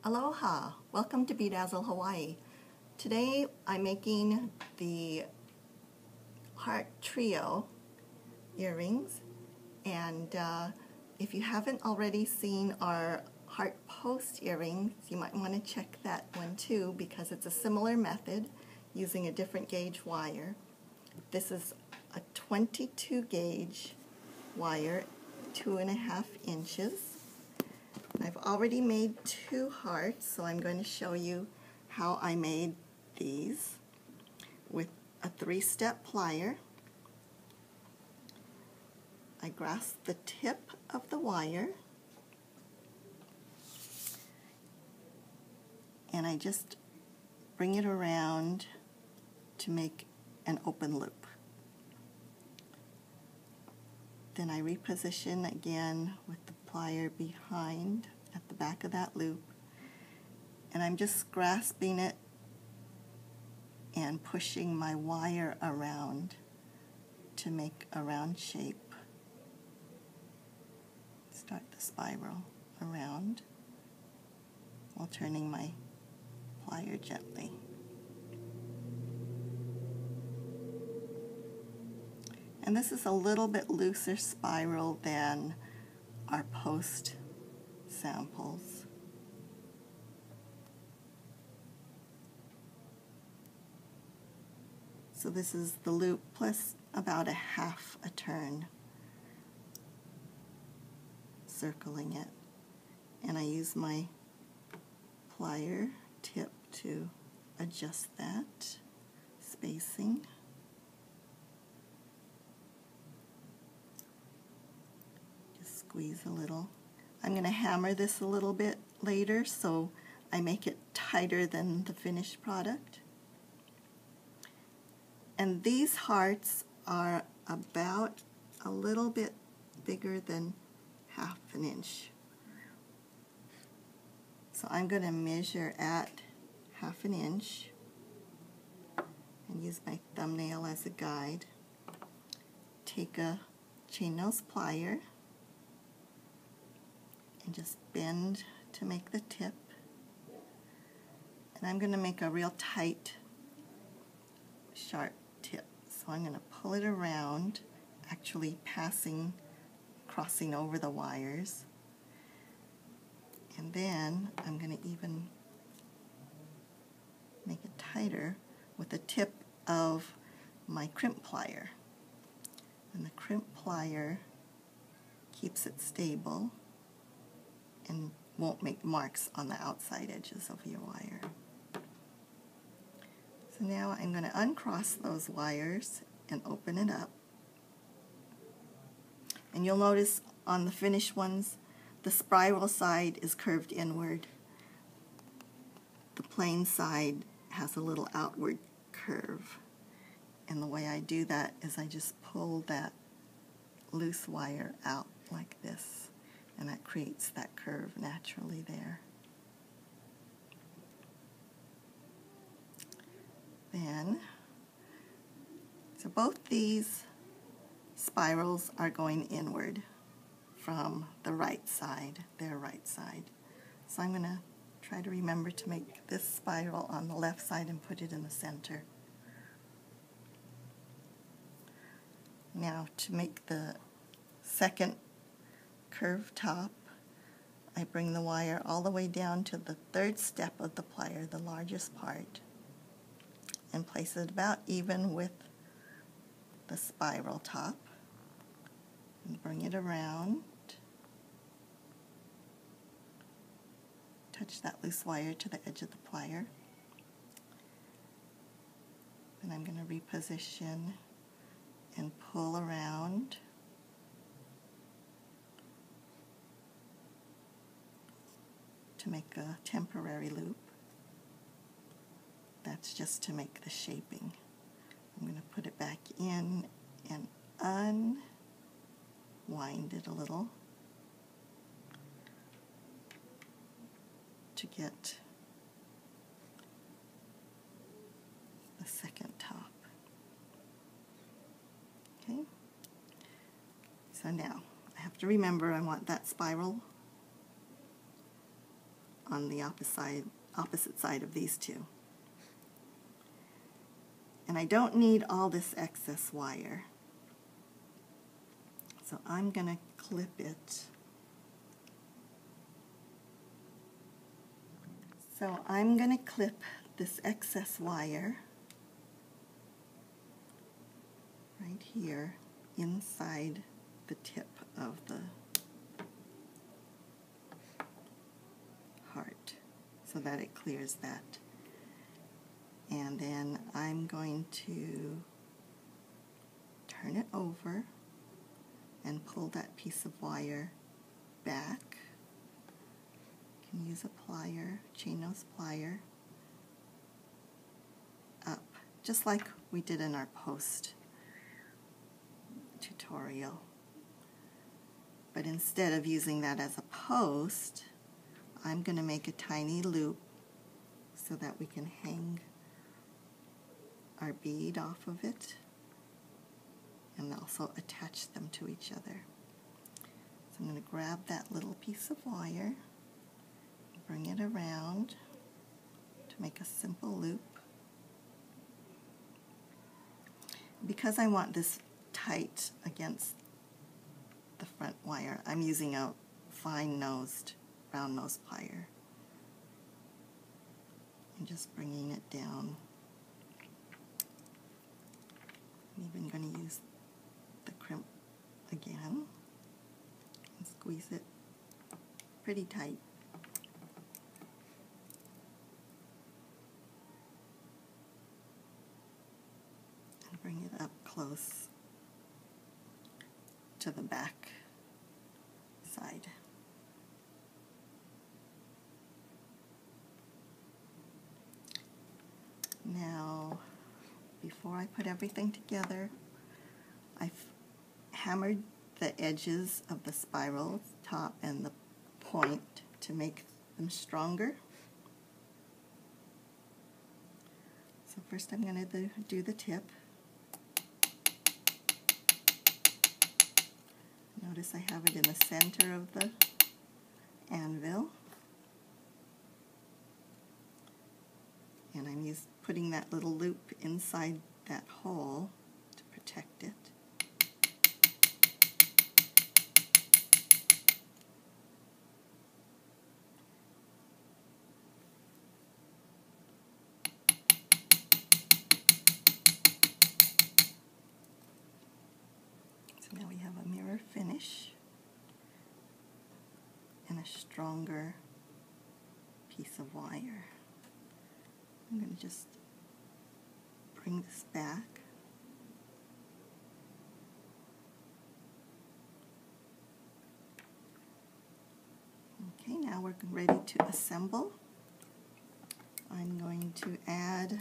Aloha! Welcome to BeaDazzle Hawaii. Today I'm making the heart trio earrings, and if you haven't already seen our heart post earrings, you might want to check that one too, because it's a similar method using a different gauge wire. This is a 22 gauge wire, 2.5 inches. I've already made 2 hearts, so I'm going to show you how I made these with a 3-step plier. I grasp the tip of the wire and I just bring it around to make an open loop. Then I reposition again with the plier behind at the back of that loop, and I'm just grasping it and pushing my wire around to make a round shape. Start the spiral around while turning my plier gently. And this is a little bit looser spiral than our post samples. So this is the loop plus about a half a turn, circling it. And I use my plier tip to adjust that spacing. Squeeze a little. I'm going to hammer this a little bit later so I make it tighter than the finished product. And these hearts are about a little bit bigger than 1/2 inch. So I'm going to measure at 1/2 inch and use my thumbnail as a guide. Take a chain nose plier and just bend to make the tip. And I'm going to make a real tight, sharp tip. So I'm going to pull it around, actually crossing over the wires. And then I'm going to even make it tighter with the tip of my crimp plier. And the crimp plier keeps it stable and won't make marks on the outside edges of your wire. So now I'm going to uncross those wires and open it up. And you'll notice on the finished ones, the spiral side is curved inward. The plain side has a little outward curve. And the way I do that is I just pull that loose wire out like this. And that creates that curve naturally there. Then, so both these spirals are going inward from the right side, their right side. So I'm going to try to remember to make this spiral on the left side and put it in the center. Now to make the second curved top, I bring the wire all the way down to the 3rd step of the plier, the largest part, and place it about even with the spiral top, and bring it around, touch that loose wire to the edge of the plier, and I'm going to reposition and pull around to make a temporary loop. That's just to make the shaping. I'm going to put it back in and unwind it a little to get the second top. Okay? So now I have to remember I want that spiral on the opposite side of these two. And I don't need all this excess wire. So I'm going to clip it. So I'm going to clip this excess wire right here inside the tip of the heart so that it clears that. And then I'm going to turn it over and pull that piece of wire back. You can use a plier, chain nose plier, up, just like we did in our post tutorial. But instead of using that as a post, I'm going to make a tiny loop so that we can hang our bead off of it and also attach them to each other. So I'm going to grab that little piece of wire, bring it around to make a simple loop. Because I want this tight against the front wire, I'm using a fine-nosed, round-nosed plier. I'm just bringing it down. I'm even going to use the crimp again and squeeze it pretty tight. And bring it up close to the back side. Now, before I put everything together, I've hammered the edges of the spiral top and the point to make them stronger. So first I'm going to do the tip. Notice I have it in the center of the anvil. And I'm putting that little loop inside that hole to protect it. So now we have a mirror finish and a stronger piece of wire. I'm going to just bring this back. Okay, now we're ready to assemble. I'm going to add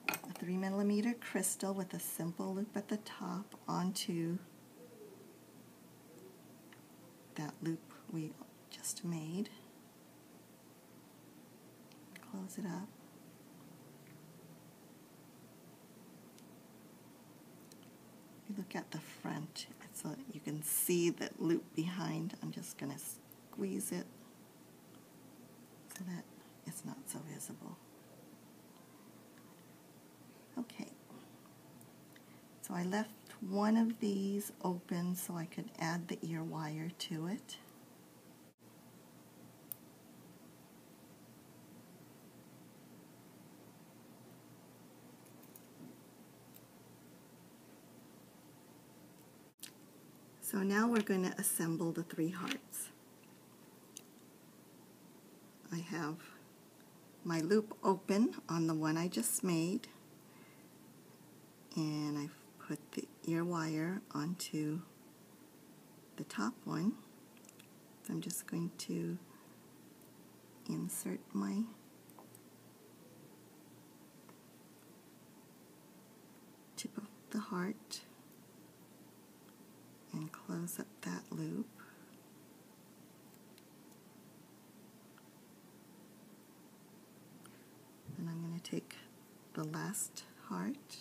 a 3mm crystal with a simple loop at the top onto that loop we just made. Close it up. If you look at the front, you can see that loop behind. I'm just going to squeeze it so that it's not so visible. Okay, so I left one of these open so I could add the ear wire to it. So now we're going to assemble the 3 hearts. I have my loop open on the one I just made, and I've put the ear wire onto the top one. So I'm just going to insert my tip of the heart and close up that loop. And I'm going to take the last heart,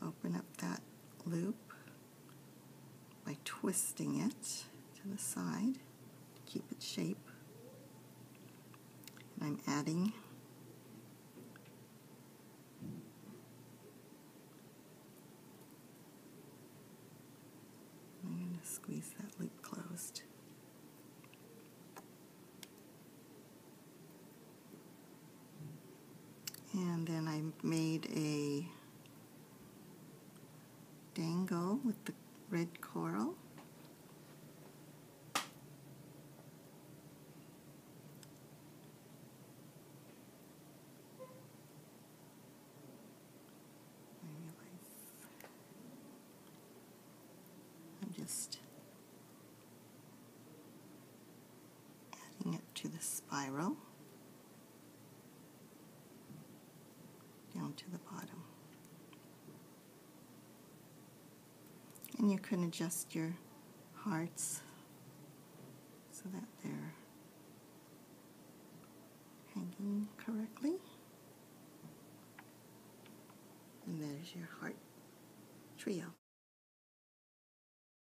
open up that loop by twisting it to the side to keep its shape. I'm adding I'm going to squeeze that loop closed. And then I made a dangle with the red coral. I'm just adding it to the spiral down to the bottom. And you can adjust your hearts so that they're hanging correctly. And there's your heart trio.